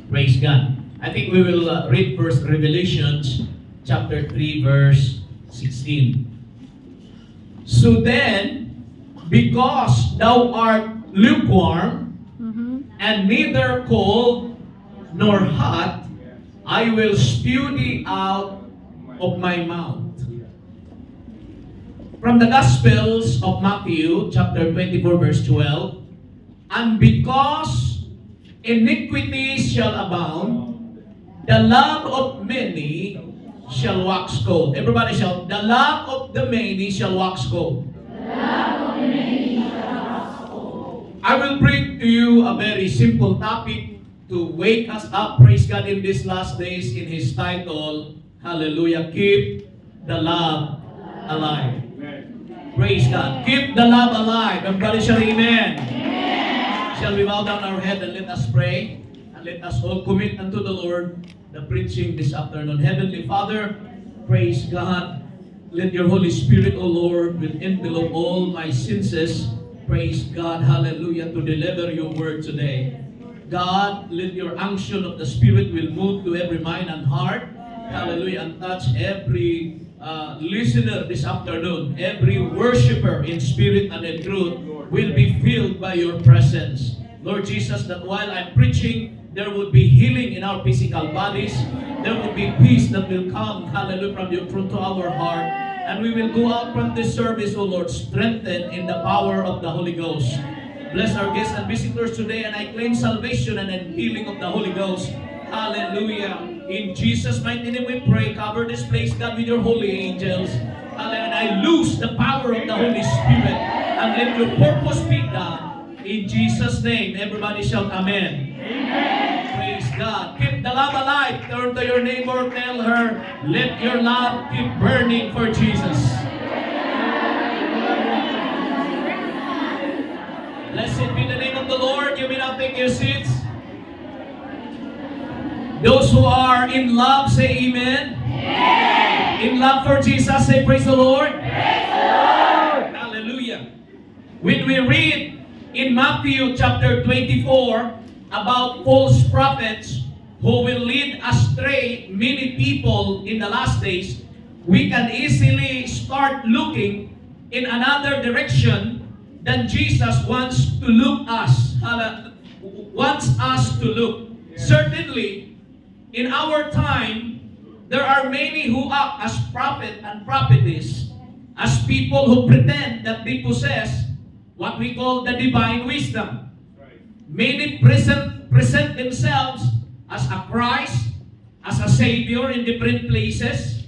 Praise God. I think we will read first Revelations chapter 3 verse 16. So then, because thou art lukewarm and neither cold nor hot, I will spew thee out of my mouth. From the Gospels of Matthew chapter 24 verse 12, and because iniquity shall abound, the love of many shall wax cold. Everybody shout, the love of the many shall wax cold. I will bring to you a very simple topic to wake us up, praise God, in these last days in His title, hallelujah, keep the love alive. Praise God. Keep the love alive. Everybody shall amen. Shall we bow down our head and let us pray? And let us all commit unto the Lord the preaching this afternoon. Heavenly Father, praise God. Let your Holy Spirit, O Lord, will envelop all my senses. Praise God, hallelujah, to deliver your word today. God, let your unction of the Spirit will move to every mind and heart. Hallelujah, and touch every listener this afternoon. Every worshiper in spirit and in truth will be filled by your presence. Lord Jesus, that while I'm preaching, there would be healing in our physical bodies. There would be peace that will come, hallelujah, from your throne to our heart. And we will go out from this service, O Lord, strengthened in the power of the Holy Ghost. Bless our guests and visitors today, and I claim salvation and healing of the Holy Ghost. Hallelujah. In Jesus' mighty name we pray. Cover this place, God, with your holy angels. Hallelujah. And I loose the power of the Holy Spirit. And let your purpose be done. In Jesus' name, everybody shout amen. Amen. Praise God. Keep the love alive. Turn to your neighbor, tell her, let your love keep burning for Jesus. Blessed be the name of the Lord. You may now take your seats. Those who are in love, say amen. Amen. In love for Jesus, say praise the Lord. Praise the Lord. Hallelujah. When we read in Matthew chapter 24 about false prophets who will lead astray many people in the last days, we can easily start looking in another direction than Jesus wants to look us. Wants us to look. Certainly, in our time, there are many who act as prophet and prophetess, as people who pretend that they possess what we call the divine wisdom. Many present themselves as a Christ, as a Savior in different places.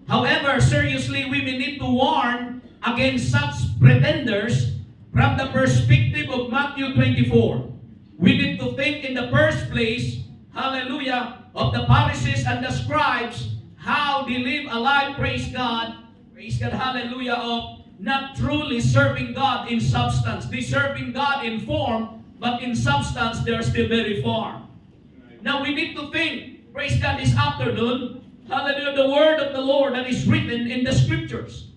However, seriously, we may need to warn against such pretenders from the perspective of Matthew 24. We need to think in the first place, hallelujah, of the Pharisees and the scribes, how they live a life, praise God, hallelujah, of not truly serving God in substance. They serving God in form, but in substance, they are still very far. Now we need to think, praise God, this afternoon, hallelujah, the word of the Lord that is written in the scriptures.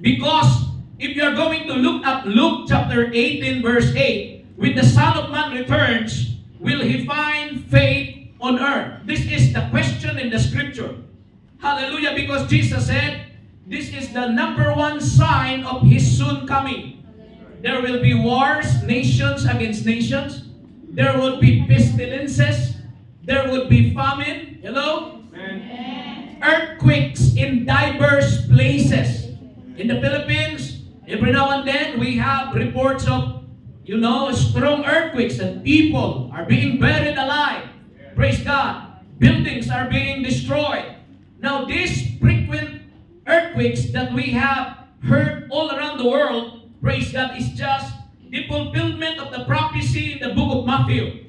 Because if you are going to look at Luke chapter 18 verse 8, when the Son of Man returns, will He find faith on earth? This is the question in the scripture. Hallelujah, because Jesus said, this is the number one sign of His soon coming. There will be wars, nations against nations. There would be pestilences. There would be famine. Hello? Amen. Earthquakes in diverse places. In the Philippines, every now and then, we have reports of, strong earthquakes and people are being buried alive. Praise God. Buildings are being destroyed. Now, these frequent earthquakes that we have heard all around the world, praise God, is just the fulfillment of the prophecy in the book of Matthew.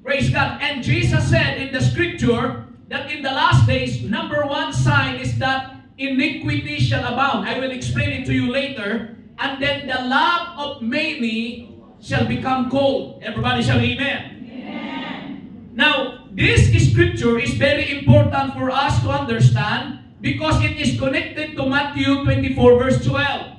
Praise God. And Jesus said in the scripture that in the last days, number one sign is that iniquity shall abound. I will explain it to you later. And then the love of many shall become cold. Everybody shall amen. Amen. Now, this scripture is very important for us to understand because it is connected to Matthew 24 verse 12.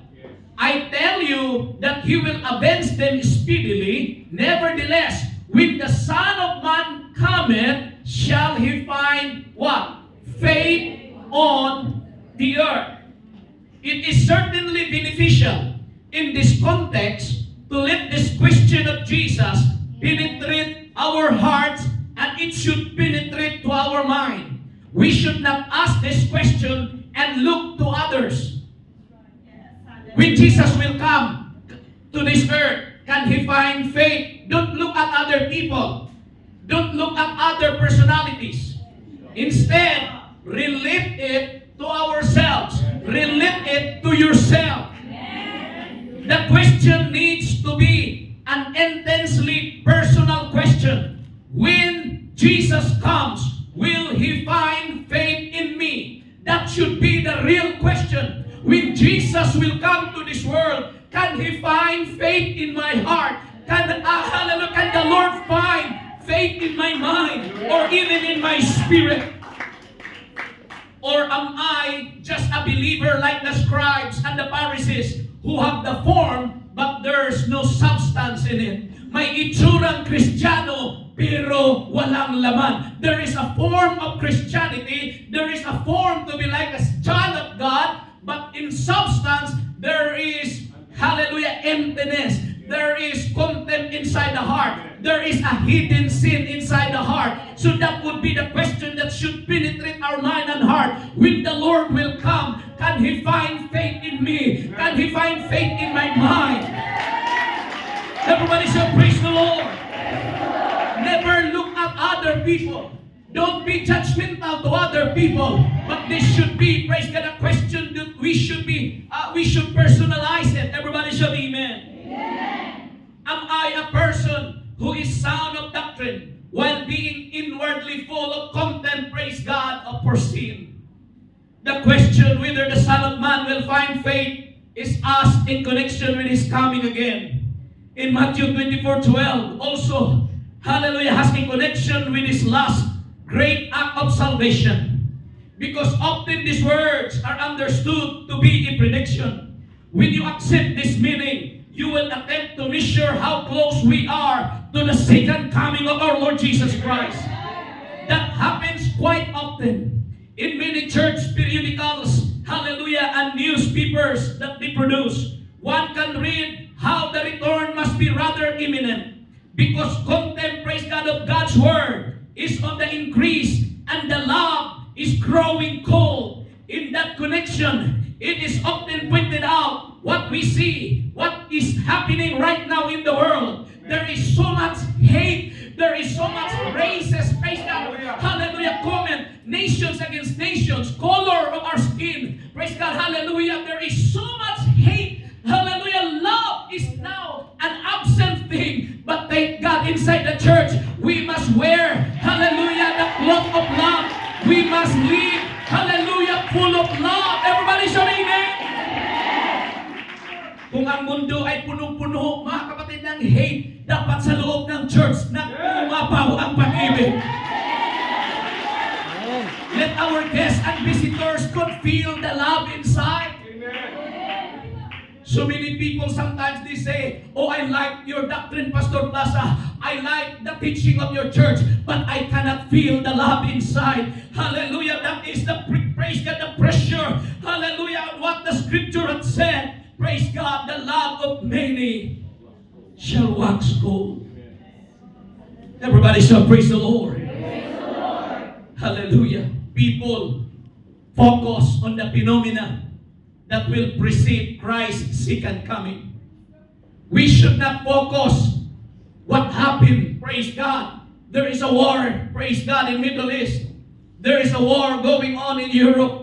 I tell you that He will avenge them speedily. Nevertheless, when the Son of Man cometh, shall he find what? Faith on the earth. It is certainly beneficial in this context to let this question of Jesus penetrate our hearts, and it should penetrate to our mind. We should not ask this question and look to others. When Jesus will come to this earth, can he find faith? Don't look at other people. Don't look at other personalities. Instead, relate it to ourselves. Relate it to yourself. The question needs to be an intensely personal question. When Jesus comes, will he find faith in me? That should be the real question. When Jesus will come to this world, can he find faith in my heart? Can the Lord find faith in my mind or even in my spirit? Or am I just a believer like the scribes and the Pharisees who have the form but there's no substance in it? May itsurang Kristiyano pero walang laman. There is a form of Christianity. There is a form to be like a child of God, but in substance there is, hallelujah, emptiness. There is contempt inside the heart. There is a hidden sin inside the heart. So that would be the question that should penetrate our mind and heart. When the Lord will come, can he find faith in me? Can he find faith in my mind? Everybody say, praise the Lord. Never look at other people. Don't be judgmental to other people. But this should be, praise God, a question that we should personalize it. Everybody should amen. Am I a person who is sound of doctrine while being inwardly full of contempt, praise God, for sin? The question whether the Son of Man will find faith is asked in connection with his coming again. In Matthew 24:12, also, hallelujah, has a connection with his last great act of salvation. Because often these words are understood to be a prediction. When you accept this meaning, you will attempt to measure how close we are to the second coming of our Lord Jesus Christ. That happens quite often in many church periodicals, hallelujah, and newspapers that they produce. One can read how the return must be rather imminent because contempt, praise God, of God's word is on the increase and the love is growing cold. In that connection, it is often pointed out what we see, what is happening right now in the world. There is so much hate. There is so much racist, praise God, hallelujah, comment, nations against nations, color of our skin, praise God, hallelujah. There is so much hate, hallelujah. Love is now an absent thing, but thank God inside the church, we must wear, hallelujah, the cloth of love. We must live, hallelujah, full of love. Everybody shout amen. Kung ang mundo ay punong-puno, mga kapatid, ng hate, dapat sa loob ng church na umapaw ang pag-ibig. Let our guests and visitors could feel the love inside. So many people sometimes they say, oh, I like your doctrine, Pastor Plaza. I like the teaching of your church, but I cannot feel the love inside. Hallelujah. That is the praise God, the pressure. Hallelujah. What the scripture had said. Praise God, the love of many shall wax cold. Everybody shall praise the Lord. Praise the Lord. Hallelujah. People focus on the phenomena that will precede Christ's second coming. We should not focus what happened. Praise God. There is a war, praise God, in Middle East. There is a war going on in Europe.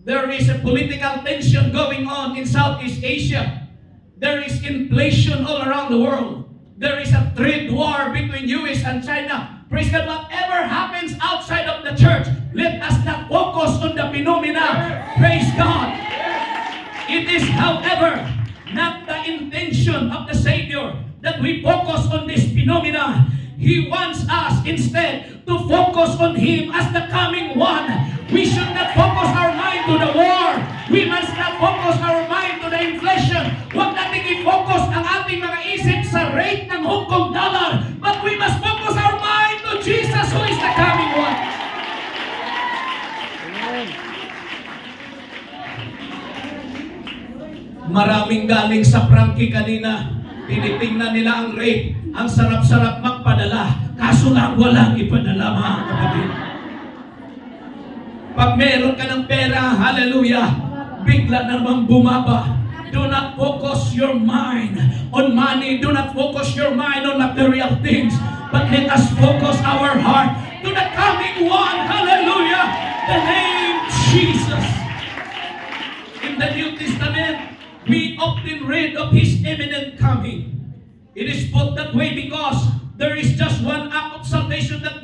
There is a political tension going on in Southeast Asia. There is inflation all around the world. There is a trade war between US and China. Praise God, whatever happens outside of the church, let us not focus on the phenomena. Praise God. It is, however, not the intention of the Savior that we focus on this phenomena. He wants us instead to focus on Him as the coming one. We should not focus our mind to the war. We must not focus our mind to the inflation. Huwag natin i-focus ang ating mga isip sa rate ng Hong Kong dollar. But we must focus our mind to Jesus who is Maraming galing sa Frankie kanina. Tinitingnan nila ang rate. Ang sarap-sarap magpadala. Kaso lang walang ipadala, mga kapatid. Pag meron ka ng pera, hallelujah, bigla namang bumaba. Do not focus your mind on money. Do not focus your mind on material things. But let us focus our heart to the coming one. Hallelujah. The name Jesus. In the New Testament, we often read of His imminent coming. It is put that way because there is just one act of salvation that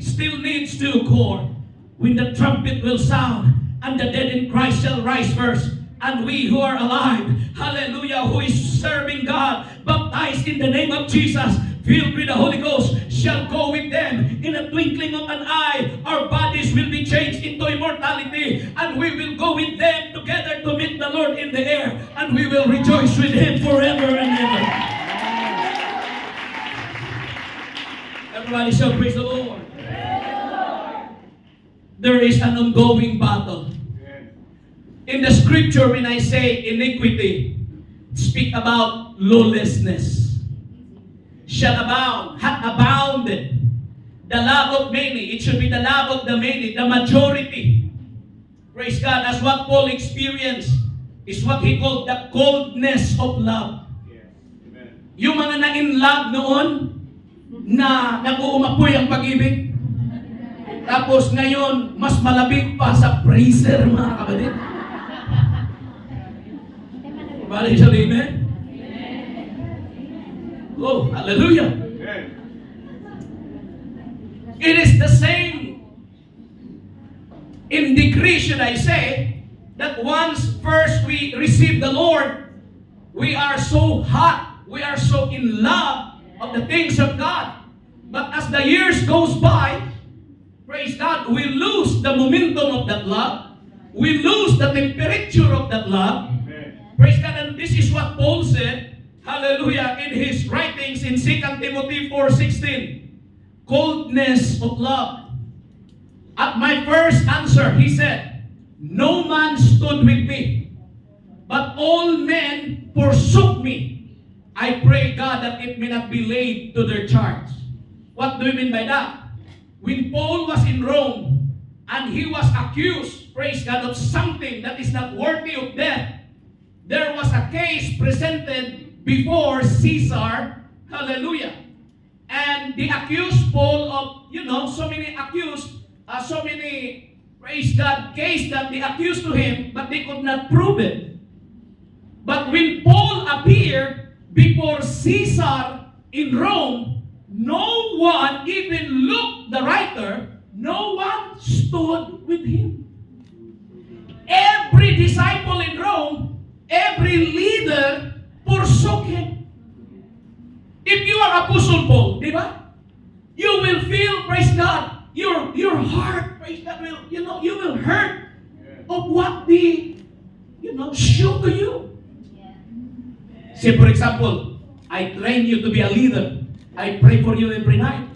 still needs to occur. When the trumpet will sound, and the dead in Christ shall rise first, and we who are alive, hallelujah, who is serving God, baptized in the name of Jesus, filled with the Holy Ghost, shall go with them. In a twinkling of an eye, our bodies will be changed into immortality, and we will go with them together to meet the Lord in the air, and we will rejoice with Him forever and ever. Everybody shall praise the Lord. There is an ongoing battle. In the scripture, when I say iniquity, speak about lawlessness. Shall abound, hath abounded. The love of many, it should be the love of the many, the majority. Praise God, as what Paul experienced is what he called the coldness of love. Yung mga na-in love noon, na nag-uumapoy ang pag-ibig, tapos ngayon, mas malabig pa sa freezer, mga kapatid. Bali siya, amen? Oh, hallelujah. It is the same in degree, should I say, that once first we receive the Lord, we are so hot, we are so in love of the things of God. But as the years goes by, praise God, we lose the momentum of that love. We lose the temperature of that love. Praise God, and this is what Paul said, hallelujah, in his writings in 2 Timothy 4:16. Coldness of love. At my first answer, he said, no man stood with me, but all men forsook me. I pray, God, that it may not be laid to their charge. What do you mean by that? When Paul was in Rome, and he was accused, praise God, of something that is not worthy of death, there was a case presented before Caesar, hallelujah. And they accused Paul of, so many praise God, case that they accused to him, but they could not prove it. But when Paul appeared before Caesar in Rome, no one even looked the writer, no one stood with him. Every disciple in Rome, every leader forsook him. If you are Apostle Paul, di ba? You will feel, praise God, your heart, praise God, you will hurt of what they, show to you. Say, for example, I train you to be a leader. I pray for you every night.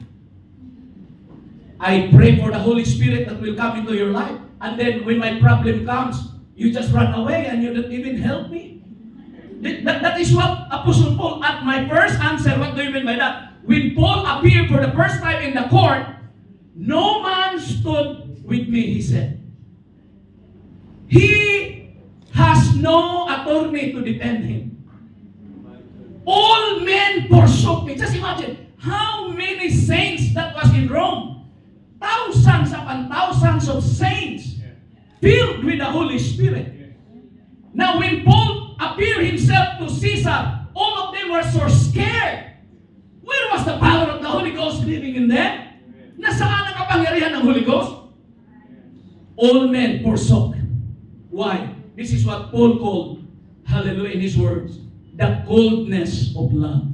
I pray for the Holy Spirit that will come into your life. And then when my problem comes, you just run away and you don't even help me. That is what Apostle Paul, at my first answer, what do you mean by that? When Paul appeared for the first time in the court, no man stood with me, he said. He has no attorney to defend him. All men forsook me. Just imagine, how many saints that was in Rome? Thousands upon thousands of saints filled with the Holy Spirit. Now when Paul appeared himself to Caesar, all of them were so scared. Where was the power of the Holy Ghost living in them? Nasaan ang kapangyarihan ng Holy Ghost? All men forsook. Why? This is what Paul called, hallelujah, in his words, the coldness of love.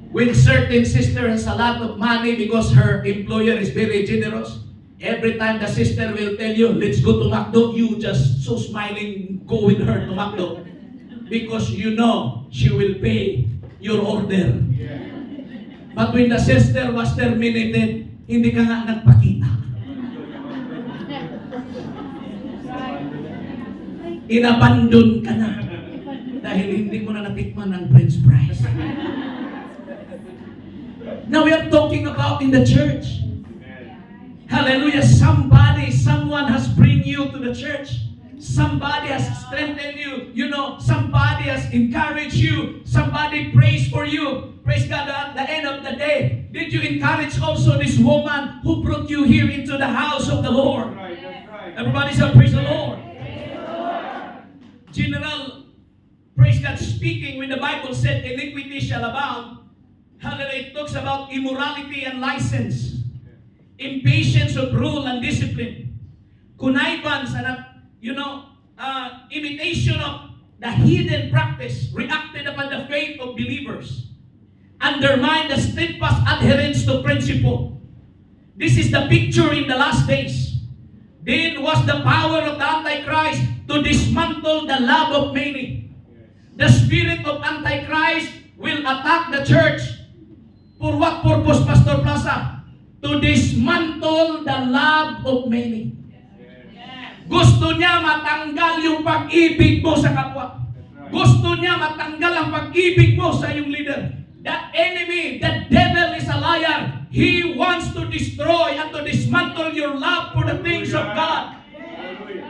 When certain sister has a lot of money because her employer is very generous, every time the sister will tell you, let's go to McDo, you just so smiling go with her to McDo. Because you know she will pay your order. But when the sister was terminated, hindi ka nga nagpakita. inabandon ka na dahil hindi mo na natikman ang French fries. Now we are talking about in the church. Hallelujah. Someone has bring you to the church. Somebody has strengthened you. You know, somebody has encouraged you. Somebody prays for you. Praise God. At the end of the day, did you encourage also this woman who brought you here into the house of the Lord? That's right. Everybody say, praise the Lord. General, praise God, speaking when the Bible said iniquity shall abound, hallelujah, it talks about immorality and license, impatience of rule and discipline, connivance and imitation of the hidden practice reacted upon the faith of believers, undermine the steadfast adherence to principle. This is the picture in the last days. Then was the power of the Antichrist to dismantle the love of many. The spirit of Antichrist will attack the church. For what purpose, Pastor Plaza? To dismantle the love of many. Gusto niya matanggal yung pag-ibig mo sa kapwa. Gusto niya matanggal ang pag-ibig mo sa iyong leader. The enemy, the devil is a liar. He wants to destroy and to dismantle your love for the things of God.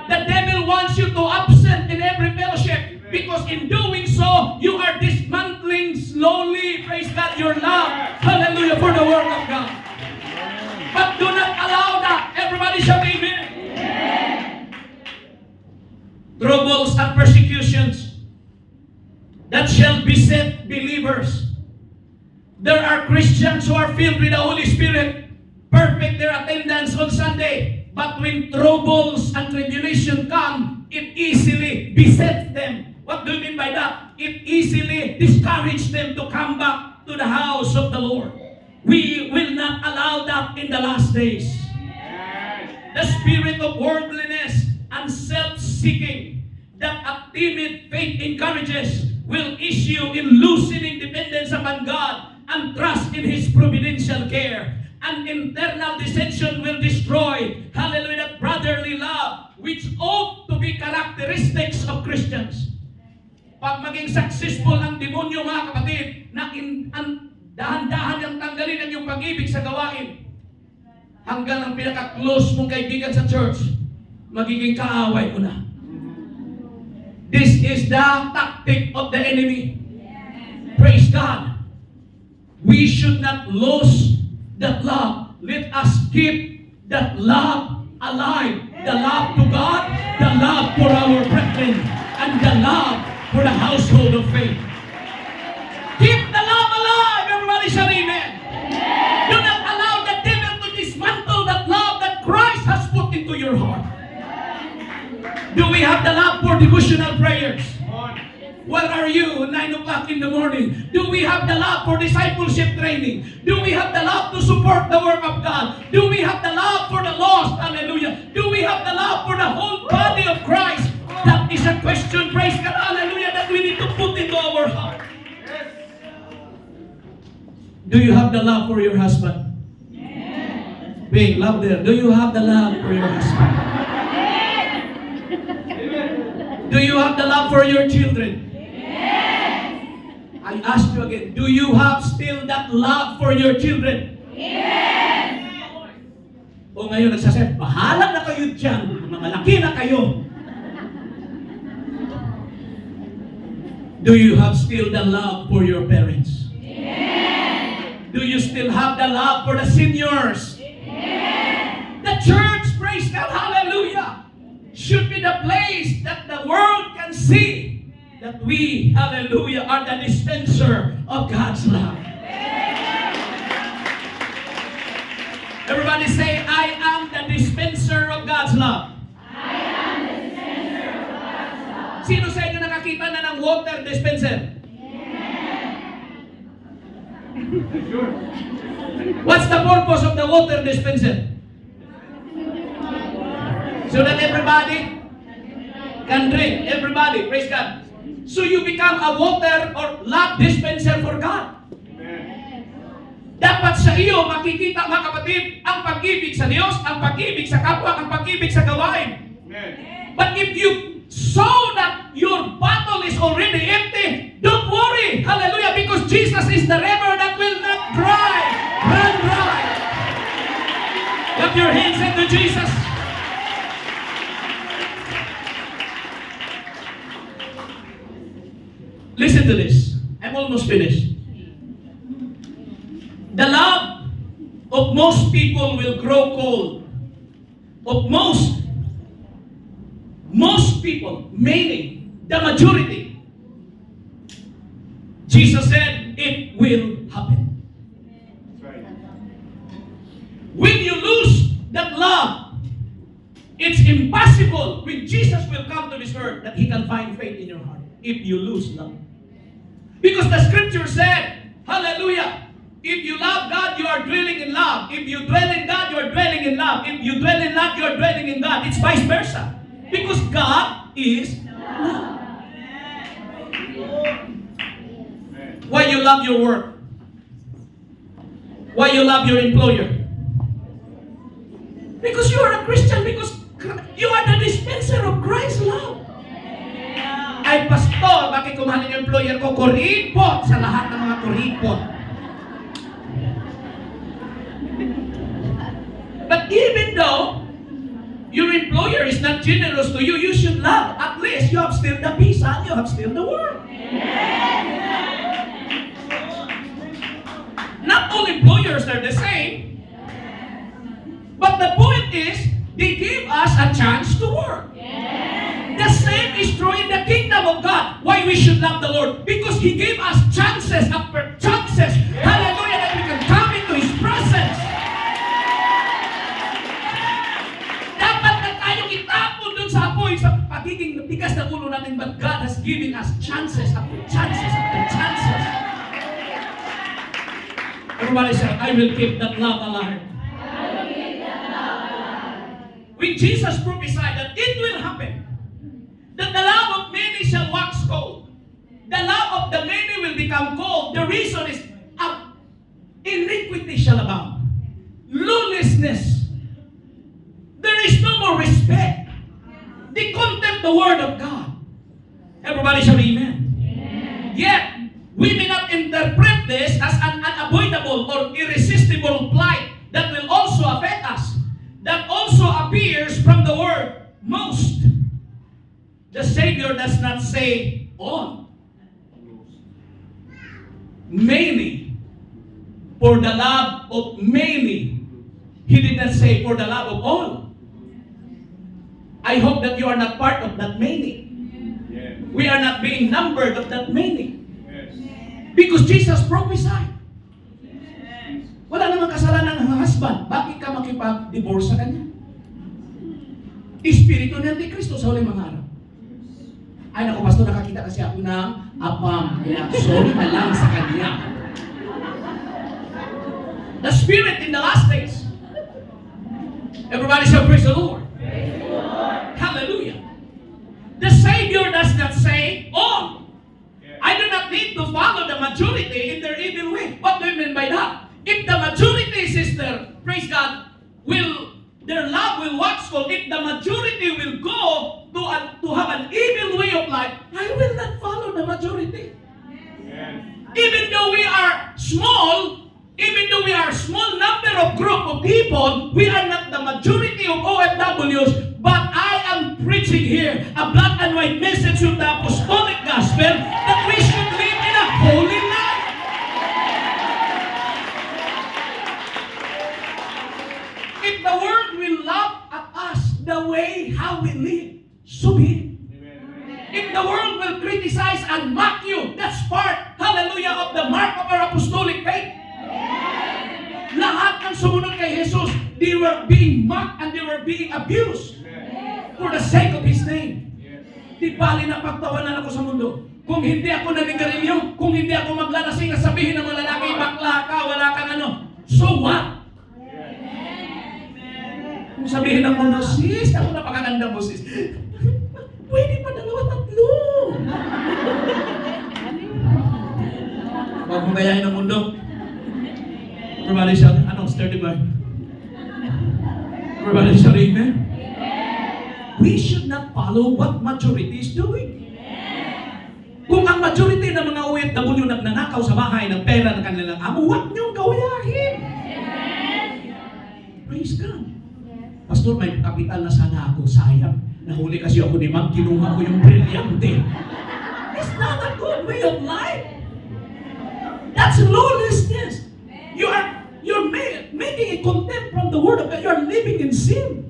The devil wants you to absent in every fellowship because in doing so, you are dismantling slowly, praise God, your love. Hallelujah, for the word of God. But do not allow that. Everybody shout amen. Troubles and persecutions that shall beset believers. There are Christians who are filled with the Holy Spirit, perfect their attendance on Sunday, but when troubles and tribulation come, it easily besets them. What do you mean by that? It easily discourages them to come back to the house of the Lord. We will not allow that in the last days. The spirit of worldliness and self-seeking that a timid faith encourages will issue in loosening dependence upon God and trust in His providential care. And internal dissension will destroy, hallelujah, that brotherly love which ought to be characteristics of Christians. Pag maging successful ang demonyo, mga kapatid, na dahan-dahan yung tanggalin ang iyong pag-ibig sa gawain, hanggang ang pinaka-close mong kaibigan sa church, magiging kaaway mo na. This is the tactic of the enemy. Praise God. We should not lose that love. Let us keep that love alive. The love to God, the love for our brethren, and the love for the household of faith. Keep the love alive. Everybody shout amen. Do not allow the devil to dismantle that love that Christ has put into your heart. Do we have the love for devotional prayers? Where are you 9 o'clock in the morning? Do we have the love for discipleship training? Do we have the love to support the work of God? Do we have the love for the lost? Hallelujah. Do we have the love for the whole body of Christ? That is a question, praise God, hallelujah, that we need to put into our heart. Do you have the love for your husband? Being louder. Do you have the love for your husband? Do you have the love for your children? I ask you again, do you have still that love for your children? Yes! O ngayon nagsasabi, bahala na kayo dyan, malaki na kayo. Do you have still the love for your parents? Yes! Do you still have the love for the seniors? Yes! The church, praise God, hallelujah, should be the place that the world can see that we, hallelujah, are the dispenser of God's love. Everybody say, I am the dispenser of God's love. I am the dispenser of God's love. Sino sa inyo nakakita na ng water dispenser? Sure. What's the purpose of the water dispenser? So that everybody can drink. Everybody, praise God. So you become a water or love dispenser for God. Dapat sa iyo makikita, mga kapatid, ang pag-ibig sa Diyos, ang pag-ibig sa kapwa, ang pag-ibig sa gawain. But if you so that your bottle is already empty, don't worry. Hallelujah. Because Jesus is the river that will not dry. Run dry. Clap your hands into Jesus. Listen to this. I'm almost finished. The love of most people will grow cold. Of most people, meaning the majority. Jesus said it will happen. That's right. When you lose that love, it's impossible when Jesus will come to this earth that He can find faith in your heart if you lose love. Because the scripture said, hallelujah, if you love God, you are dwelling in love. If you dwell in God, you are dwelling in love. If you dwell in love, you are dwelling in God. It's vice versa. Because God is love. Why you love your work? Why you love your employer? Because you are a Christian. Because you are the dispenser of Christ's love. Ay, pastor, bakit kumahalin yung employer ko? Kuripot sa lahat ng mga kuripot. But even though your employer is not generous to you, you should love. At least you have still the peace and you have still the work. Not all employers are the same. But the point is, they give us a chance to work. The same is true in the kingdom of God. Why we should love the Lord? Because He gave us chances after chances. Hallelujah, that we can come into His presence. Dapat na tayong itapon dun sa apoy sa pagiging tigas na ulo natin, but God has given us chances after chances after chances. Everybody say, I will keep that love alive. When Jesus prophesied that it will happen, that the love of many shall wax cold. The love of the many will become cold. The reason is iniquity shall abound. Lawlessness. There is no more respect. They contempt the word of God. Everybody shall amen. Yet, we may not interpret this as an unavoidable or irresistible plight that will also affect us. That also appears from the word most. The Savior does not say all. Many. For the love of many. He did not say for the love of all. I hope that you are not part of that many. Yes. We are not being numbered of that many. Yes. Because Jesus prophesied. Wala namang kasalanan ng husband. Bakit ka makipag-divorce sa kanya? Espiritu ng Antikristo sa huling mga araw. Ay naku, pastor, nakakita kasi ako ng apam. Kaya sorry na lang sa kanya. The Spirit in the last days. Everybody shall praise the Lord. Praise the Lord. Hallelujah. The Savior does not say all. I do not need to follow the majority in their evil way. What do you mean by that? If the majority, sister, praise God, their love will wax cold. If the majority will go to have an evil way of life, I will not follow the majority. Yes. Even though we are small number of group of people, we are not the majority of OFWs, but I am preaching here a black and white message of the apostolic gospel that we should live in a holy life. If the world will laugh at us the way how we live, so be it. If the world will criticize and mock you, that's part, hallelujah, of the mark of our apostolic faith. Lahat ng sumunod kay Jesus, they were being mocked and they were being abused for the sake of His name. Di bali na pagtawanan ako sa mundo. Kung hindi ako nanigarilyo, kung hindi ako maglalasing at sabihin ng mga lalaki, bakla ka, wala kang ano, so what? Kung sabihin ng mundo, sis, ako napakaganda mo, sis. Pwede pa dalawa, tatlo. Huwag mong gayahin ng mundo. Everybody shout, anong sturdy ba? Everybody shout, amen? we should not follow what majority is doing. Kung ang majority ng mga OFW nagnanakaw sa bahay ng pera ng kanilang amo, huwag niyong gawayahin. Praise God. Pastor, may kapital na sana ako. Sayang. Nahuli kasi ako ni Ma'am. Kinuha ko yung brilyante. It's not a good way of life. That's lawlessness. You're making a contempt from the Word of God. You're living in sin.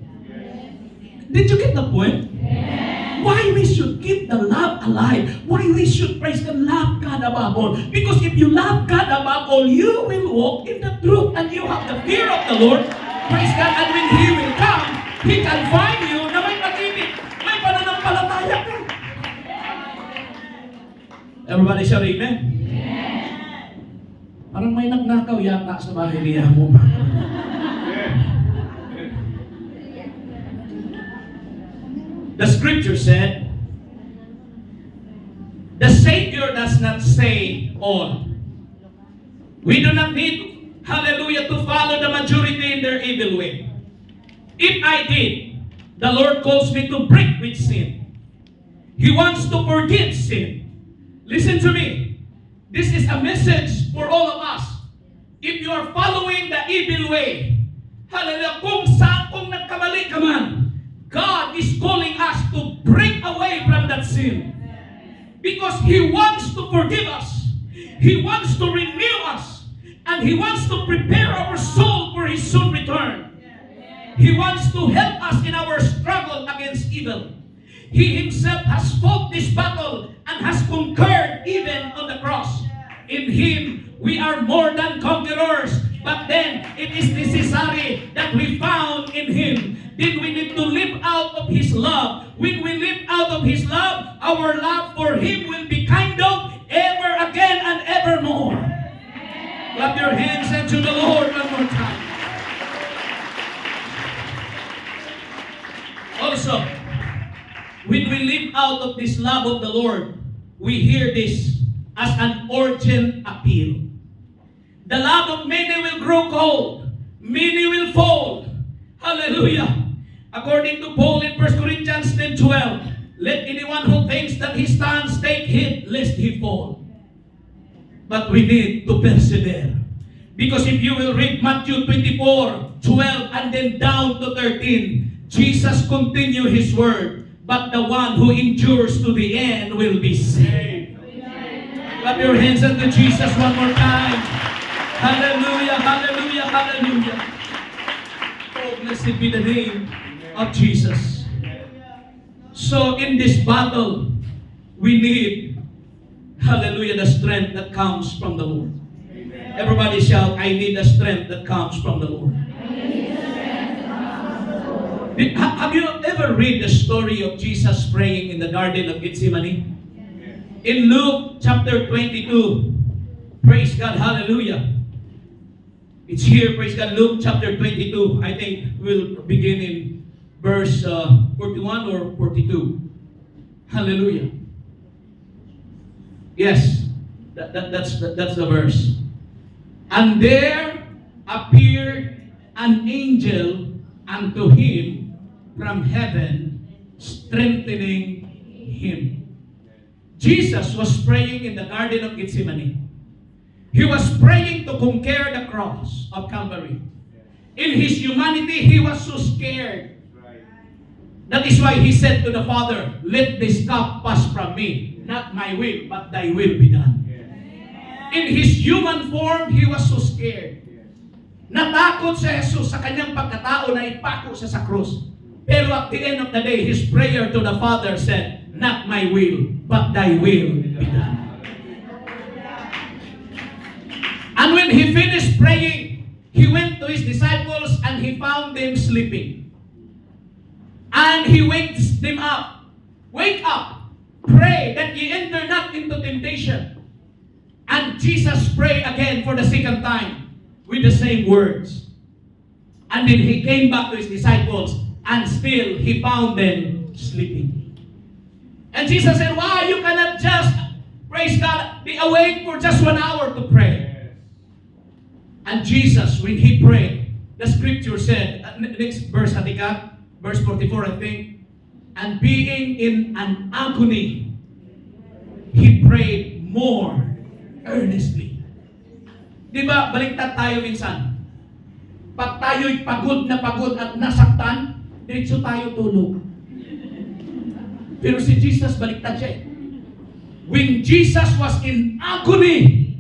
Did you get the point? Why we should keep the love alive? Why we should praise and love God above all? Because if you love God above all, you will walk in the truth and you have the fear of the Lord. Praise God. And when He will come, He can find you na may pag-ibig, may pananampalataya ka. Everybody shout amen? Parang may nagnakaw yata sa bahay niya mo. The scripture said, the Savior does not say all. We do not need, hallelujah, to follow the majority in their evil way. If I did, the Lord calls me to break with sin. He wants to forgive sin. Listen to me. This is a message for all of us. If you are following the evil way, hallelujah, kung nagkamali ka man, God is calling us to break away from that sin. Because He wants to forgive us. He wants to renew us. And He wants to prepare our soul for His soon return. He wants to help us in our struggle against evil. He Himself has fought this battle and has conquered even on the cross. In Him, we are more than conquerors. But then, it is necessary that we found in Him. Then we need to live out of His love. When we live out of His love, our love for Him will be kindled ever again and evermore. Clap your hands and to the Lord one more time. Also, when we live out of this love of the Lord, we hear this as an urgent appeal. The love of many will grow cold. Many will fall. Hallelujah. According to Paul in 1 Corinthians 10:12, let anyone who thinks that he stands take heed lest he fall. But we need to persevere. Because if you will read Matthew 24:12 and then down to 13, Jesus continued His word. But the one who endures to the end will be saved. Clap your hands unto Jesus one more time. Hallelujah, hallelujah, hallelujah. Oh, blessed be the name of Jesus. So in this battle, we need, hallelujah, the strength that comes from the Lord. Everybody shout, I need the strength that comes from the Lord. Have you ever read the story of Jesus praying in the Garden of Gethsemane? In Luke chapter 22, praise God, hallelujah. It's here, praise God, Luke chapter 22. I think we'll begin in verse 41 or 42. Hallelujah. Yes, that's the verse. And there appeared an angel unto him from heaven, strengthening him. Jesus was praying in the Garden of Gethsemane. He was praying to conquer the cross of Calvary. In His humanity, He was so scared. That is why He said to the Father, let this cup pass from me. Not my will, but thy will be done. In His human form, He was so scared. Natakot si Jesus sa kanyang pagkatao na ipako siya sa krus. Pero at the end of the day, His prayer to the Father said, not my will, but thy will be done. And when He finished praying, He went to His disciples and He found them sleeping. And He wakes them up. Wake up, pray that ye enter not into temptation. And Jesus prayed again for the second time with the same words. And then He came back to His disciples and still He found them sleeping. And Jesus said, why you cannot just, praise God, be awake for just 1 hour to pray? And Jesus, when He prayed, the scripture said, next verse, Atika, verse 44, I think. and being in an agony, he prayed more earnestly. Di ba, baliktad tayo minsan. Pag tayo'y pagod at nasaktan, diretso tayo tulog. Pero si Jesus, baliktad siya eh. When Jesus was in agony,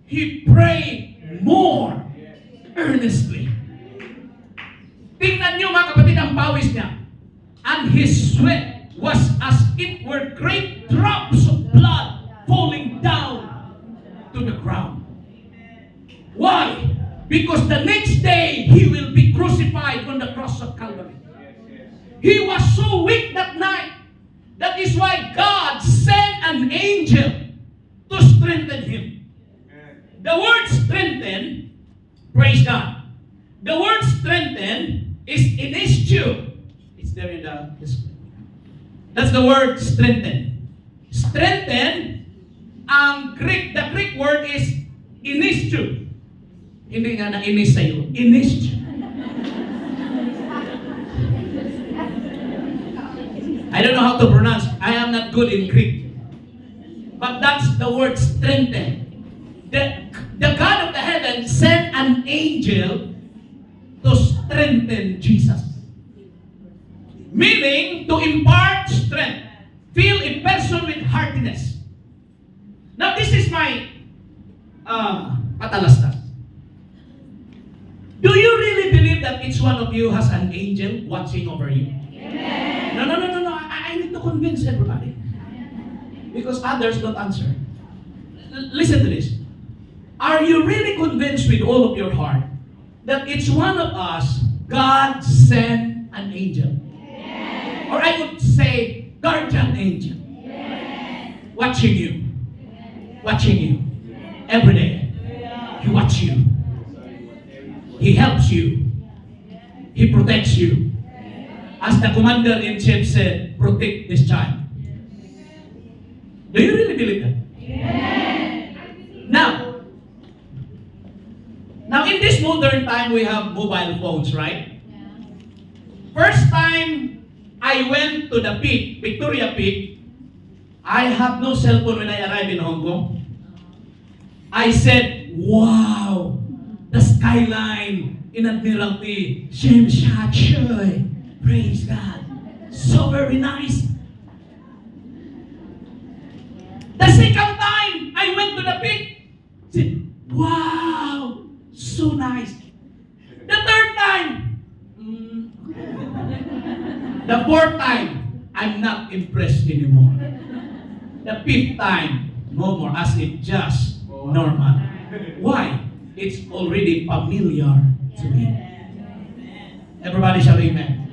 he prayed more earnestly. Tingnan niyo mga kapatid ang pawis niya. And his sweat was as it were great drops of blood falling down to the ground. Why? Because the next day, he will be crucified on the cross of Calvary. He was so weak that night. That is why God sent an angel to strengthen him. The word strengthen, praise God. The word strengthen is inistiu. It's there in the display. That's the word strengthen. Strengthen, the Greek word is inistiu. Hindi nga na-inis sa'yo. Inistiu. I don't know how to pronounce. I am not good in Greek. But that's the word strengthen. The God of the heaven sent an angel to strengthen Jesus. Meaning, to impart strength. Fill a person with heartiness. Now, this is my patalastas. Do you really believe that each one of you has an angel watching over you? No. I need to convince everybody. Because others don't answer. Listen to this. Are you really convinced with all of your heart that each one of us, God sent an angel? Yes. Or I would say, guardian angel. Yes. Watching you. Yes. Watching you. Yes. Every day. Yes. He watches you. He helps you. He protects you. As the commander-in-chief said, protect this child. Do you really believe that? Yes. Now in this modern time, we have mobile phones, right? First time I went to the peak, Victoria Peak, I have no cell phone when I arrived in Hong Kong. I said, wow, the skyline in Admiralty, Shem Sha Choy. Praise God. So very nice. The second time, I went to the peak. Said, wow, so nice. The third time, the fourth time, I'm not impressed anymore. The fifth time, no more, as if just normal. Why? It's already familiar to me. Everybody shout amen.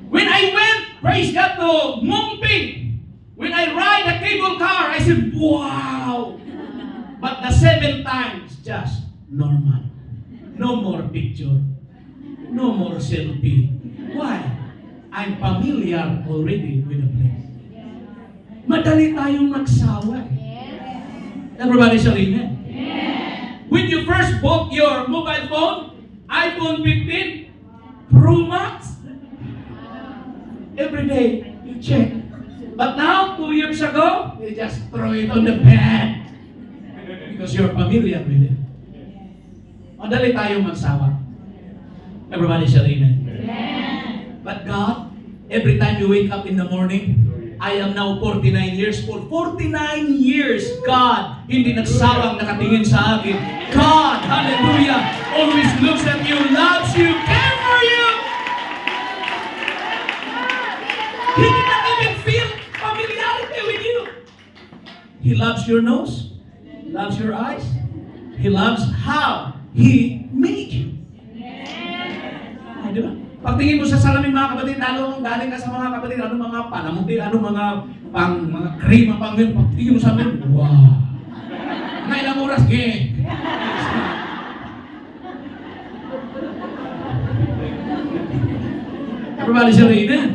When I went, praise God, to Mongping, when I ride a cable car, I said, wow. But the seventh time, it's just normal. No more picture. No more selfie. Why? I'm familiar already with the place. Madali tayong magsawa. Everybody shout amen. When you first bought your mobile phone, iPhone 15 Pro Max, every day you check. But now, 2 years ago, you just throw it on the bed because you're familiar with it. Madali tayong magsawa. Everybody shout amen. But God, every time you wake up in the morning, I am now 49 years old. 49 years, God, hindi nagsawang nakatingin sa akin. God, hallelujah, always looks at you, loves you, cares for you. He did not even feel familiarity with you. He loves your nose. He loves your eyes. He loves how He made you. Ay, di ba? Pagtingin mo sa salamin mga kapatid, lalo galing ka sa mga kapatid, ano mga panamuti, ano mga mga cream, pang yun, pagtingin mo sa amin, wow. Mga ilang oras, Everybody say amen.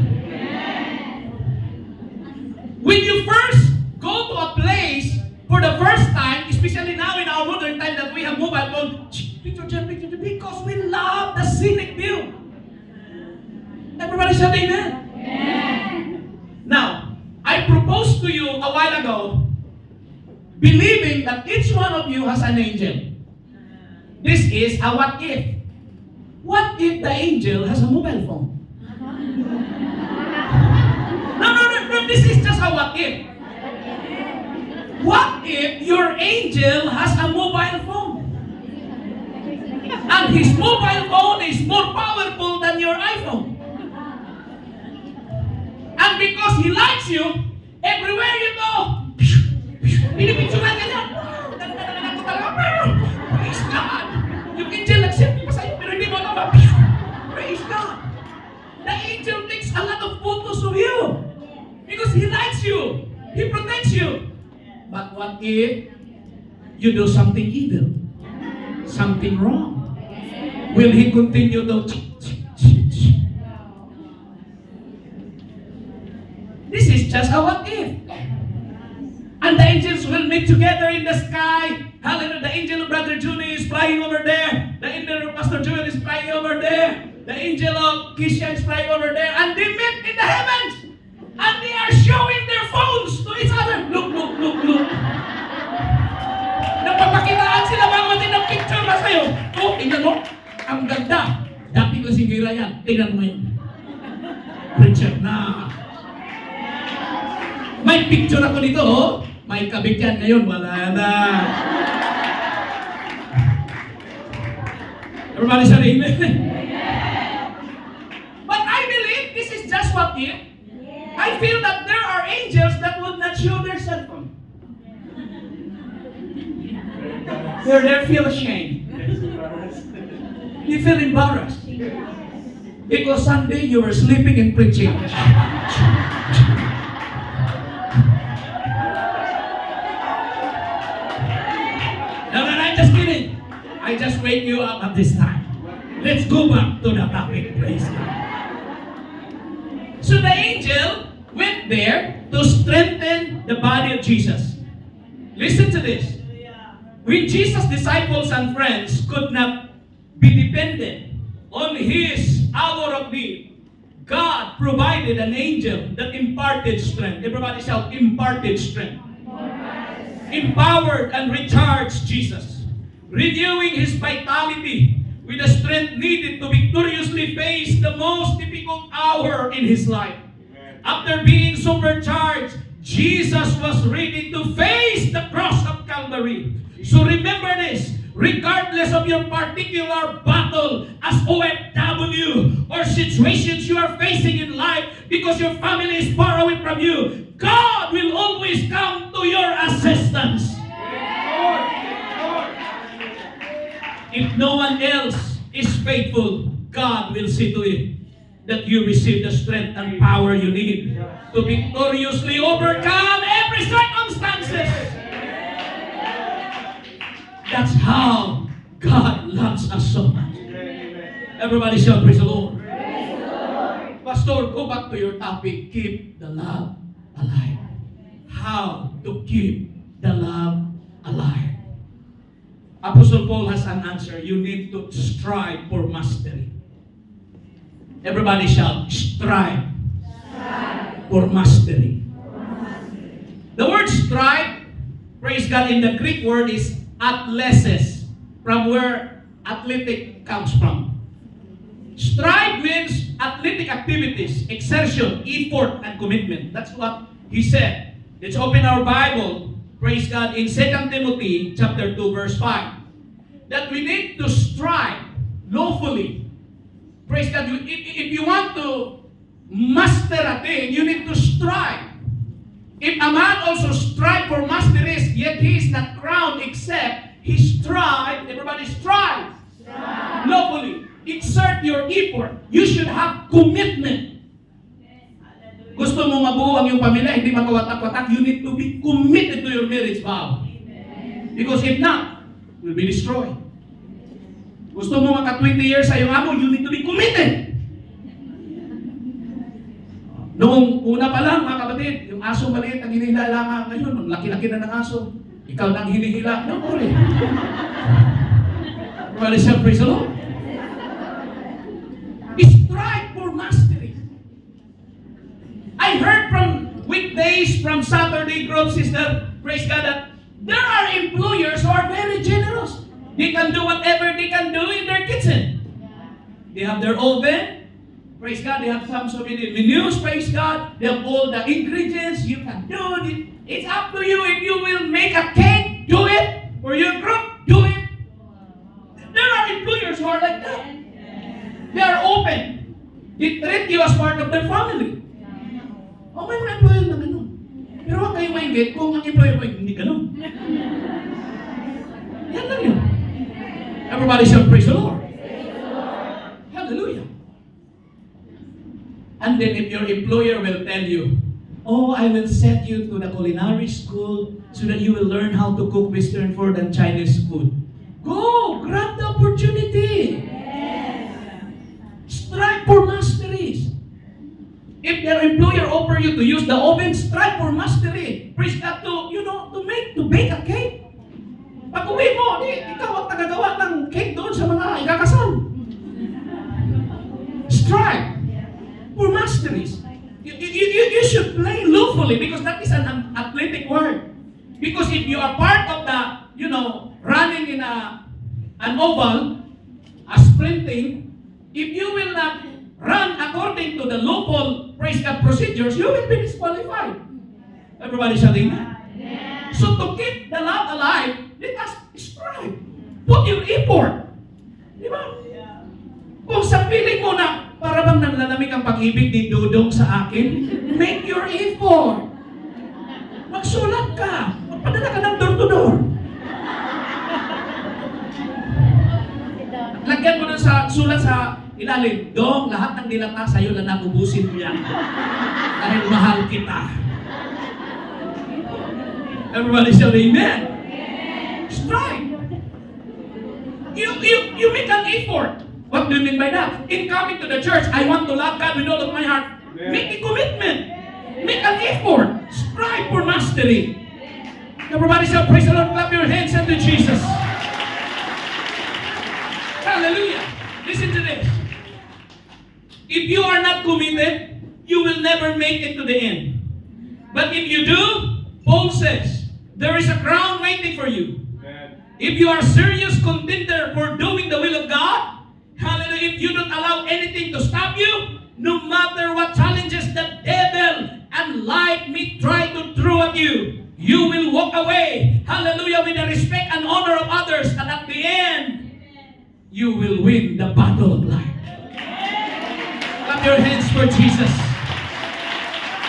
When you first go to a place for the first time, especially now in our modern time that we have mobile phone, picture, because we love the scenic view. Everybody shout amen. believing that each one of you has an angel. This is a what if. What if the angel has a mobile phone? No, this is just a what if. What if your angel has a mobile phone? And his mobile phone is more powerful than your iPhone. And because he likes you, everywhere you go, pinipicturan ka niya. Praise God. Yung angel nag-send pa sa'yo, pero hindi mo alam ba? Praise God. The angel takes a lot of photos of you. Because he likes you. He protects you. But what if you do something evil? Something wrong? Will he continue to... This is just a what if. And the angels will meet together in the sky. Hallelujah. The angel of Brother Junie is flying over there. The angel of Pastor Joel is flying over there. The angel of Kisha is flying over there. And they meet in the heavens. And they are showing their phones to each other. Look. Nagpapakitaan sila mga ng picture na sa'yo. Oh, tingnan mo. Ang ganda. Dati ko singira yan. Tingnan mo yun. Preacher na. May picture ako dito, oh. May kabigyan ngayon. Wala na. Everybody say amen. But I believe this is just what if. I feel that there are angels that would not show their cell phone. They feel ashamed. You feel embarrassed. Because Sunday you were sleeping and preaching. No, I'm just kidding. I just wake you up at this time. Let's go back to the topic, please. So the angel went there to strengthen the body of Jesus. Listen to this. When Jesus' disciples and friends could not be dependent on his hour of need, God provided an angel that imparted strength. Everybody shout, imparted strength. Empowered and recharged Jesus, renewing his vitality with the strength needed to victoriously face the most difficult hour in his life. After being supercharged, Jesus was ready to face the cross of Calvary. So remember this, regardless of your particular battle as OFW or situations you are facing in life because your family is far away from you, God will always come to your assistance. If no one else is faithful, God will see to it that you receive the strength and power you need to victoriously overcome every circumstances. That's how God loves us so much. Everybody shout, praise the Lord. Praise the Lord. Pastor, go back to your topic, keep the love alive. How to keep the love alive? Apostle Paul has an answer. You need to strive for mastery. Everybody shout, strive for mastery. The word strive, praise God, in the Greek word is athletes, from where athletic comes from. Strive means athletic activities, exertion, effort, and commitment. That's what he said. Let's open our Bible, praise God, in 2 Timothy chapter 2, verse 5. That we need to strive lawfully. Praise God. If you want to master a thing, you need to strive. If a man also strive for masteries, yet he is not crowned except he strive, everybody strive. Lawfully. Exert your effort. You should have commitment. Gusto mo mabuo ang iyong pamilya, hindi makawatak-watak, you need to be committed to your marriage vow. Because if not, it will be destroyed. Gusto mo maka 20 years sa iyong amo, you need to be committed. Noong una pa lang, mga kapatid, yung aso maliit ang hinihila lang ngayon, ang laki-laki na ng aso, ikaw na ang hinihila. No, sorry. Everybody shout, praise the Lord. Strive for mastery. I heard from weekdays, from Saturday group, sister, praise God, that There are employers who are very generous. They can do whatever they can do in their kitchen. They have their oven. Praise God. They have so many menus. Praise God. They have all the ingredients. You can do it. It's up to you. If you will make a cake, do it. For your group, do it. There are employers who are like that. They are open. They treat you as part of their family. Oh, may mga employer na ganun. Pero huwag kayong maingit kung ang employer mo hindi ganun. Yan lang yun. Everybody shall praise the Lord. Hallelujah. And then if your employer will tell you, oh, I will send you to the culinary school so that you will learn how to cook Western food and Chinese food. Go! Grab the opportunity! Strive for masteries. If their employer offer you to use the oven, strive for mastery. Praise God to bake a cake. Pag uwi mo, ikaw ang tagagawa ng cake doon sa mga ikakasal. Strive for masteries. You should play lawfully because that is an athletic word. Because if you are part of the, running in an oval, sprinting, if you will not run according to the lawful, praise God, procedures, you will be disqualified. Everybody shall amen. So to keep the love alive, let us strive. Put your effort. Di ba? Kung sa feeling mo na para bang nanlalamig ang pag-ibig ni Dudong sa akin, make your effort. Magsulat ka. Magpadala ka ng door-to-door. Lagyan mo na sulat sa ilalim, Dong, lahat ng dilata sa'yo na nakubusin mo yan. Dahil mahal kita. Everybody say amen. Strive. You make an effort. What do you mean by that? In coming to the church, I want to love God with all of my heart. Amen. Make a commitment. Make an effort. Strive for mastery. Everybody say, praise the Lord. Clap your hands unto Jesus. Hallelujah. Listen to this. If you are not committed, you will never make it to the end. But if you do, Paul says, there is a crown waiting for you. Amen. If you are serious contender for doing the will of God, hallelujah, if you don't allow anything to stop you, no matter what challenges the devil and life may try to throw at you, you will walk away, hallelujah, with the respect and honor of others, and at the end, you will win the battle of life. Clap your hands for Jesus.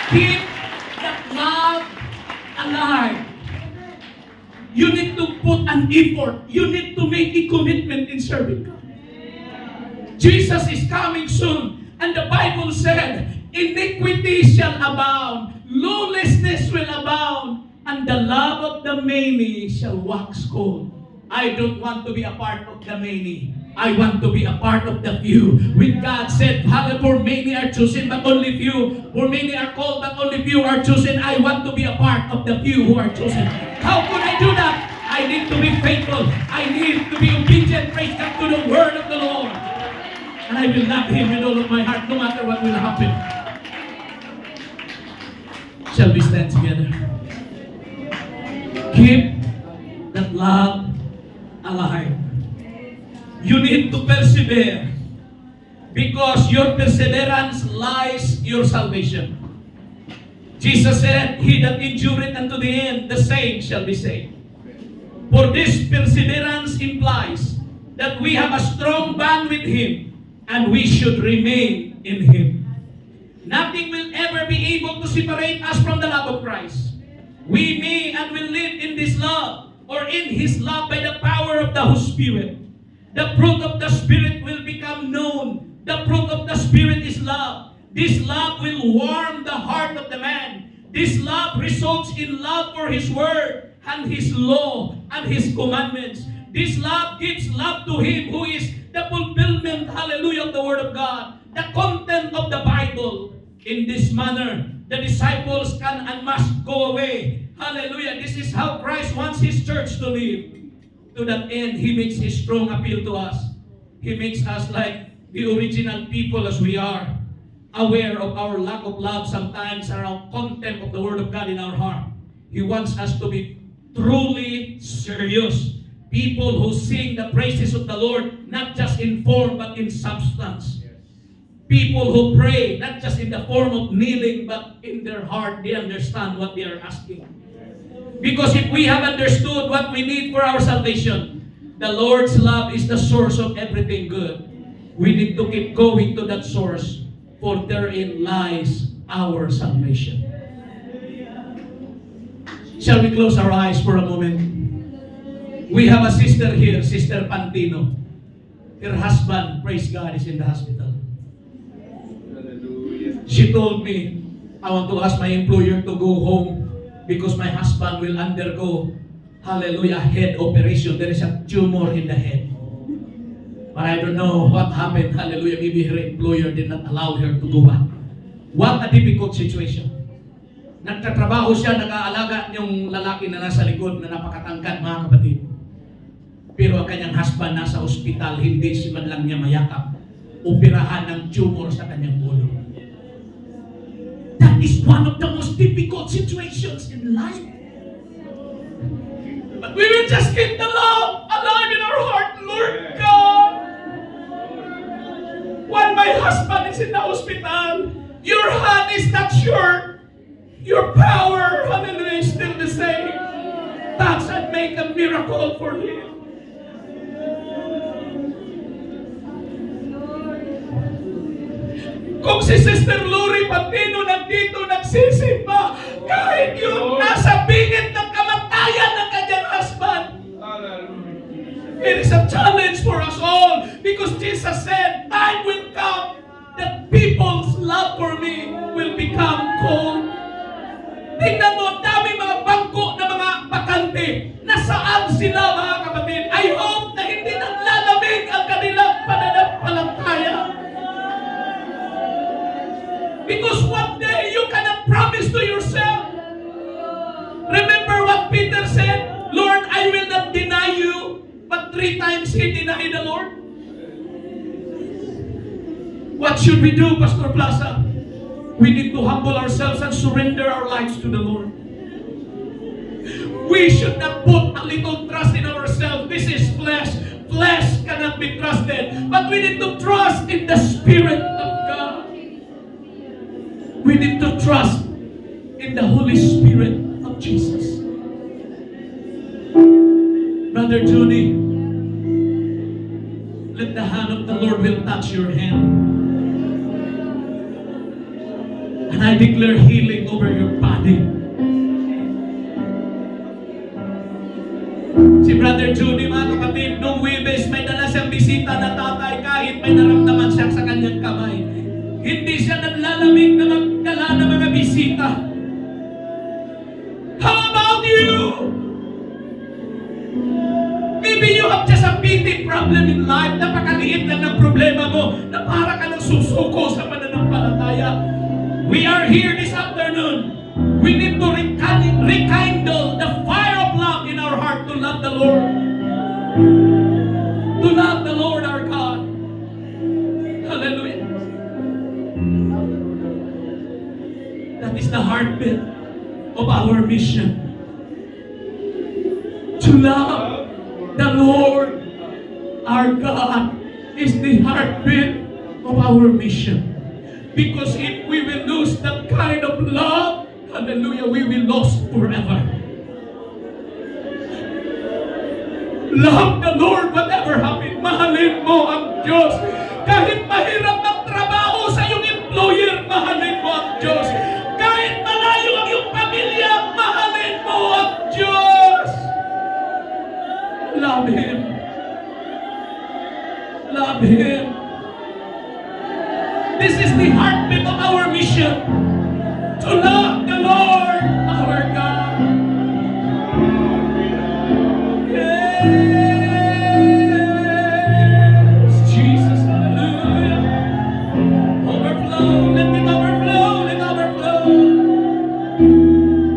Keep that love alive. You need to put an effort. You need to make a commitment in serving God. Jesus is coming soon. And the Bible said, iniquity shall abound, lawlessness will abound, and the love of the many shall wax cold. I don't want to be a part of the many. I want to be a part of the few. When God said, for many are chosen, but only few. For many are called, but only few are chosen. I want to be a part of the few who are chosen. How could I do that? I need to be faithful. I need to be obedient, praise God, to the word of the Lord. And I will love Him with all of my heart, no matter what will happen. Shall we stand together? Keep that love alive. You need to persevere because your perseverance lies your salvation. Jesus said, he that endureth unto the end, the same shall be saved. For this perseverance implies that we have a strong bond with Him and we should remain in Him. Nothing will ever be able to separate us from the love of Christ. We may and will live in this love or in His love by the power of the Holy Spirit. The fruit of the Spirit will become known. The fruit of the Spirit is love. This love will warm the heart of the man. This love results in love for His Word and His law and His commandments. This love gives love to Him who is the fulfillment, hallelujah, of the Word of God. The content of the Bible. In this manner, the disciples can and must go away. Hallelujah. This is how Christ wants His church to live. To that end, He makes His strong appeal to us. He makes us like the original people as we are, aware of our lack of love sometimes, around contempt of the Word of God in our heart. He wants us to be truly serious. People who sing the praises of the Lord, not just in form but in substance. People who pray, not just in the form of kneeling, but in their heart, they understand what they are asking. Because if we have understood what we need for our salvation, the Lord's love is the source of everything good. We need to keep going to that source, for therein lies our salvation. Shall we close our eyes for a moment? We have a sister here, Sister Pantino. Her husband, praise God, is in the hospital. Hallelujah. She told me, I want to ask my employer to go home because my husband will undergo, hallelujah, head operation. There is a tumor in the head. But I don't know what happened, hallelujah. Maybe her employer did not allow her to go back. What a difficult situation. Nagtatrabaho siya, nag-aalaga yung lalaki na nasa likod na napakatangkad, mga kapatid. Pero ang kanyang husband nasa ospital, hindi si man lang niya mayakap. Operahan ng tumor sa kanyang ulo. That is one of the most difficult situations in life. But we will just keep the love alive in our heart, Lord God. While my husband is in the hospital, your hand is not short. Your power, hallelujah, is still the same. Touch and make a miracle for him. Kung si Sister Lori Pantino nandito nagsisimba, kahit yung nasa bingit ng kamatayan ng kanyang husband, it is a challenge for us all, because Jesus said, time will come that people's love for me will become cold. Tingnan mo, dami mga bangko na mga bakante. Nasaan sila, mga kapatid? I hope na hindi naglalamig ang kanilang pananampalataya. Because one day you cannot promise to yourself. Remember what Peter said? Lord, I will not deny you. But 3 times he denied the Lord. What should we do, Pastor Plaza? We need to humble ourselves and surrender our lives to the Lord. We should not put a little trust in ourselves. This is flesh. Flesh cannot be trusted. But we need to trust in the Spirit of God. We need to trust in the Holy Spirit of Jesus. Brother Judy, let the hand of the Lord will touch your hand. And I declare healing over your body. Si Brother Judy, mga kapatid, nung Webes, may dala siyang bisita na tatay kahit may naramdaman siya sa kanyang kamay. Hindi siya naglalamig na magdala ng mga bisita. How about you? Maybe you have just a petty problem in life. Napakaliit lang ng problema mo na para ka ng susuko sa pananampalataya. We are here this afternoon. We need to rekindle the fire of love in our heart to love the Lord. To love the Lord our God. Hallelujah. That is the heartbeat of our mission. To love the Lord our God is the heartbeat of our mission. Because if we will lose that kind of love, hallelujah, we will lost forever. Love the Lord whatever happens. Mahalin mo ang Diyos. Kahit mahirap magtrabaho sa iyong employer, mahalin mo ang Diyos. Kahit malayo ang iyong pamilya, mahalin mo ang Diyos. Love Him. Love Him. This is the heartbeat of our mission. To love the Lord our God. Yes, Jesus, hallelujah. Overflow, let it overflow, let it overflow.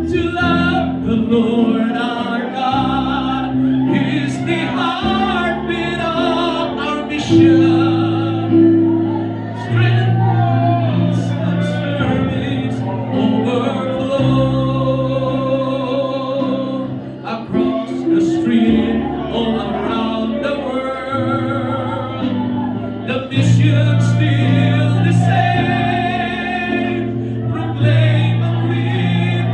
To love the Lord our God is the heartbeat of our mission. Strength and service over mission still the same. Proclaim and live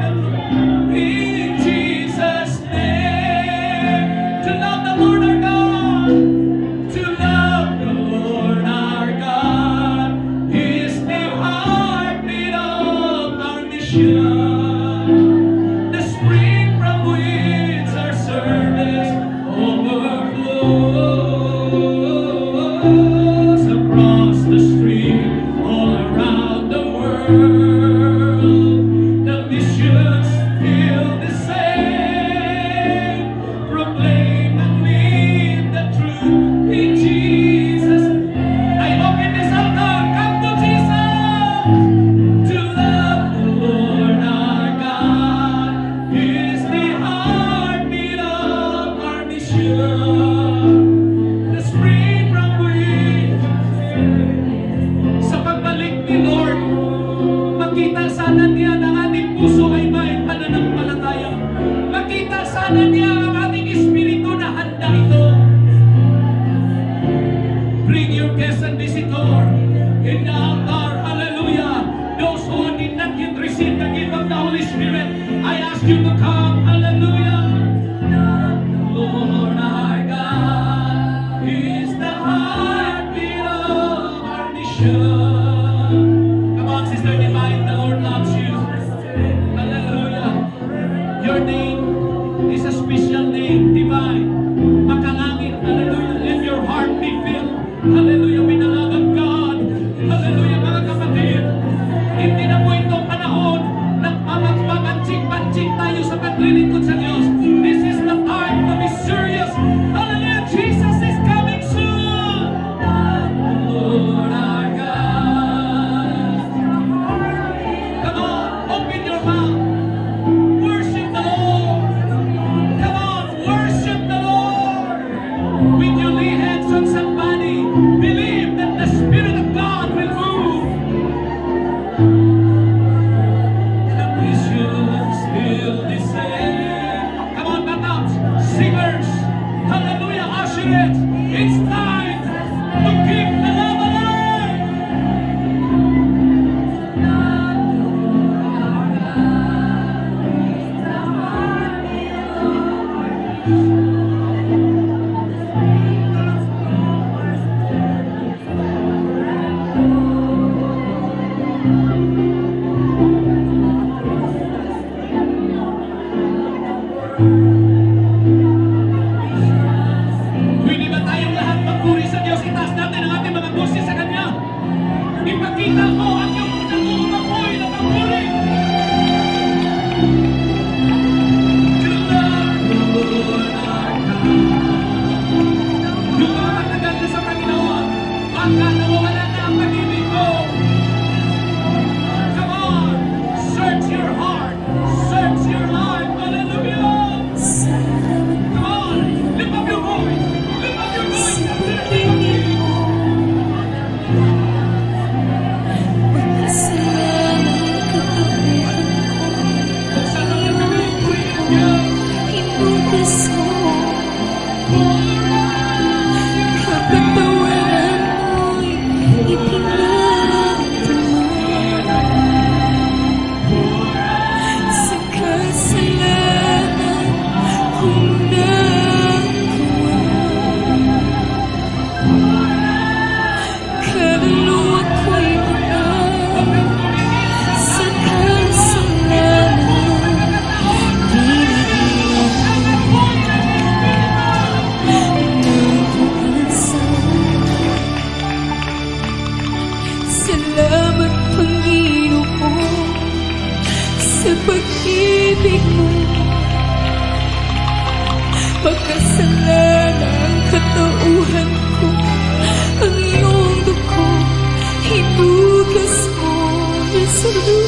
in Jesus' name. To love the Lord our God. To love the Lord our God is the heartbeat of our mission. The spring from which our service overflows across the street, all around the world. The missions still the same. Proclaim and live the truth in Jesus. I open this altar. Come to Jesus. To love the Lord our God is the heartbeat of our mission. The spring from which sa pagbalik ni Lord, makita sana niya na ang ating puso ay may pananampalataya. Makita sana niya ang ating espiritu na handa ito. Bring your guests and visitor in the altar. Hallelujah. Those who did not yet receive the gift of the Holy Spirit, I ask you to come. Hallelujah. Lord our God is the heartbeat of our mission. Come on, Sister Divine, the Lord loves you. Hallelujah. Your name is a special name, Divine. Makalangit. Hallelujah. Let your heart be filled. Hallelujah. Pinangalan God. Hallelujah, mga kapatid. Hindi na po itong panahon na pamagsig-pansig tayo sa paglilingkod sa Diyos. This is the time to be serious. Hallelujah. Jesus is coming soon. Lord our God. Come on, open your mouth. Worship the Lord. Come on, worship the Lord. When you lay hands on somebody, believe that the Spirit of God will move. The mission still the same. Come on, backups, singers. Hallelujah, usher it. It's time to keep the love alive. Pwede ba tayong lahat magpuri sa Diyos? Itaas natin ang ating mga boses sa Kanya. Ipakita mo ang iyong nag-uumapoy na pagpuri. To love the Lord our God. Yung mga matagal na sa Panginoon, baka nawawala na ang pag-ibig mo. Come on, search your heart, search your life. Hallelujah. Come on, lift up your voice. Lift up your voice and say, King of Kings. Buksan mo ang gabi, purihin ang Diyos. Salamat Panginoon sa pag-ibig mo. Pagkasalanan ang katauhan ko, ang iyong dugo, hinugas mo, Jesus.